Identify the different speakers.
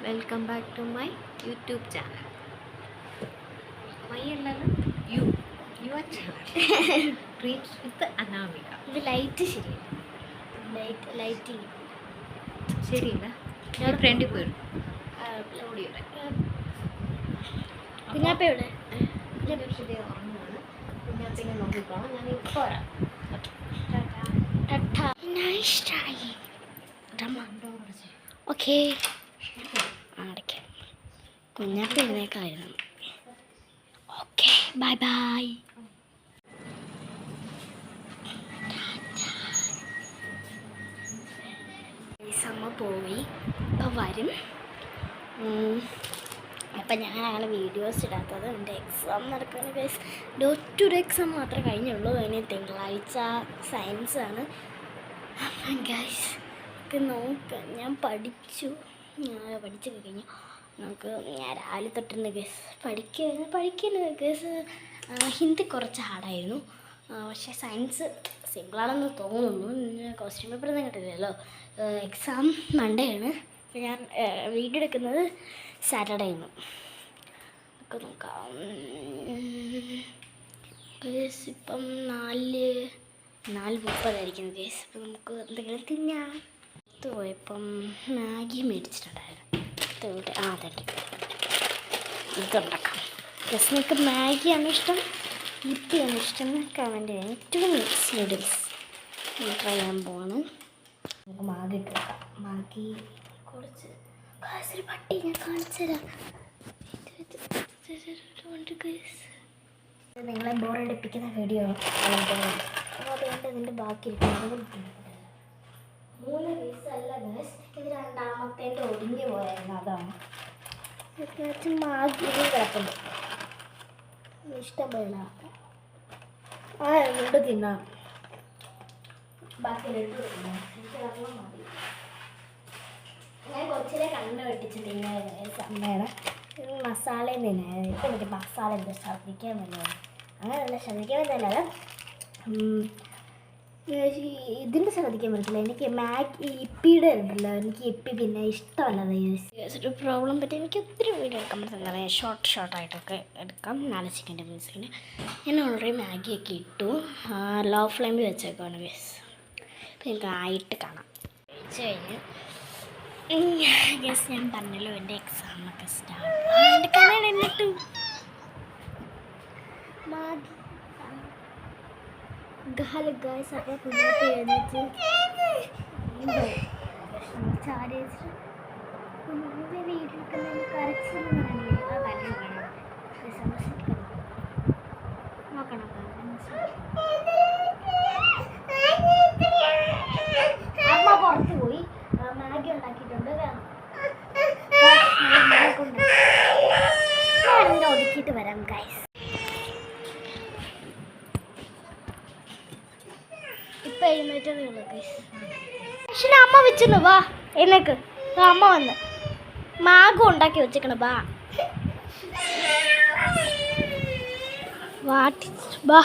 Speaker 1: Welcome back to my YouTube channel. My അല്ലല്ലോ, your channel dreams with Anamika.
Speaker 2: ഇത് light ശരിയല്ല, lighting
Speaker 1: ശരിയില്ല. ഞാൻ ഫ്രണ്ടിൽ പോയിരുന്നു.
Speaker 2: കുഞ്ഞാപ്പയുടെ
Speaker 1: ഉറങ്ങുകയാണ്. കുഞ്ഞാപ്പിനെ നോക്കിക്കോളാം. ഞാൻ ഇപ്പോൾ വരാം.
Speaker 2: ഓക്കെ അടയ്ക്കാം. കുഞ്ഞാപ്പ എഴുന്നേക്കായിരുന്നു. Okay bye bye. അമ്മ പോയി, ഇപ്പോൾ വരും. അപ്പം ഞാനാണ് വീഡിയോസ് ഇടാത്തത്. എൻ്റെ എക്സാം നടക്കുന്ന ഗൈസ്. ഒറ്റൊരു എക്സാം മാത്രമേ കഴിഞ്ഞുള്ളൂ. അതിന് തിങ്കളാഴ്ച സയൻസാണ്. അപ്പം ഗൈസ് ഒക്കെ നോക്കാം. ഞാൻ പഠിച്ചൊക്കെ കഴിഞ്ഞു. നമുക്ക് ഞാൻ രാവിലെ തൊട്ടിരുന്ന ഗൈസ് പഠിക്കുന്ന ഗൈസ്. ഹിന്ദി കുറച്ച് ഹാർഡായിരുന്നു, പക്ഷേ സയൻസ് സിമ്പിളാണെന്ന് തോന്നുന്നു. ക്വസ്റ്റ്യൻ പേപ്പർ ഒന്നും കിട്ടില്ലല്ലോ. എക്സാം മൺഡേ ആണ്. അപ്പോൾ ഞാൻ വീഡിയോ എടുക്കുന്നത് സാറ്റർഡേ ആണ്. നമുക്ക് നോക്കാം ഗൈസ്. ഇപ്പം 4:30 ഗൈസ്. അപ്പം നമുക്ക് എന്തെങ്കിലും തിന്നാം. പോയപ്പം മാഗി മേടിച്ചിട്ടുണ്ടായിരുന്നു. അതെ ഇതുണ്ടാക്കാം ഗൈസ്. നിങ്ങൾക്ക് മാഗിയാണ് ഇഷ്ടം, യിപ്പിയാണ് ഇഷ്ടം എന്ന് കമൻറ്റ് ചെയ്യാം. 2 മിനിറ്റ്സ് നൂഡിൽസ് ട്രൈ ചെയ്യാൻ പോവാണ്. നമുക്ക് മാഗി ഇട്ട് വെക്കാം. മാഗി കുറച്ച് ഒരു പട്ടി ഞാൻ കാണിച്ചു തരാം. നിങ്ങളെ ബോറടിപ്പിക്കുന്ന വീഡിയോ അതുകൊണ്ട് ഇതിൻ്റെ ബാക്കി ഇരിക്കുന്നത് 3 പീസല്ല ഗൈസ്. ഇത് രണ്ടാമത്തേൻ്റെ ഒടിഞ്ഞു പോയായിരുന്നു. അതാണ് മാഗി കിടപ്പുണ്ട്. ഇഷ്ടപ്പെടില്ല. കൊണ്ട് തിന്നാം. ബാക്കി 2 തിന്നാം. എനിക്ക് വെള്ളം മതി. ഞാൻ കൊച്ചിലെ കണ്ണ് വെട്ടിച്ച് തിന്നായിരുന്നു അമ്മയുടെ മസാലയും തിന്നായിരുന്നു. ഇപ്പം എനിക്ക് മസാല എന്താ ഛർദ്ദിക്കാൻ വല്ലതാണ്. അങ്ങനെയല്ല, ഛർദ്ദിക്കാൻ വന്നല്ലാതെ ഇതിൻ്റെ ശ്രദ്ധിക്കാൻ പറ്റില്ല. എനിക്ക് ഇപ്പിയുടെ ഉണ്ടല്ലോ, എനിക്ക് ഇപ്പി പിന്നെ ഇഷ്ടമല്ലാതെ ഒരു പ്രോബ്ലം പറ്റി എനിക്ക് ഒത്തിരി വീഡിയോ എടുക്കാൻ പറ്റുന്നില്ല. ഷോർട്ടായിട്ടൊക്കെ എടുക്കാം. 4 സെക്കൻഡ് 3 സെക്കൻഡ്. ഞാൻ ഓൾറെഡി മാഗിയൊക്കെ ഇട്ടു. ലോ ഫ്ലെയിമിൽ വെച്ചേക്കാണ് ഗൈസ്. ഇപ്പം എനിക്ക് ആയിട്ട് കാണാം. കഴിച്ച് കഴിഞ്ഞ് ഗൈസ് ഞാൻ പറഞ്ഞല്ലോ എൻ്റെ എക്സാമൊക്കെ സ്റ്റാർട്ട് കാണാൻ എന്നിട്ട് മാഗി ഗായ്സ്. അപ്പോൾ കുഞ്ഞാപ്പി എഴുന്നേറ്റ് ചാടി വീട്ടിലിരിക്കുന്നതിന് കരച്ചിൽ പറഞ്ഞില്ലേ, ആ കാര്യം കാണാം. നോക്കണം. അമ്മ പുറത്ത് പോയി മാഗി ഉണ്ടാക്കിയിട്ടുണ്ട്. ഞാനെന്താ ഒതുക്കിയിട്ട് വരാം ഗൈസ്. ഇപ്പം എഴുന്നേറ്റതേ ഉള്ളൂ ഗൈസ്. പക്ഷേ അമ്മ വെച്ചിരുന്നു. വാ എഴുന്നേക്ക്. അമ്മ വന്ന് മാഗം ഉണ്ടാക്കി വെച്ചേക്കണ. ബാ വാ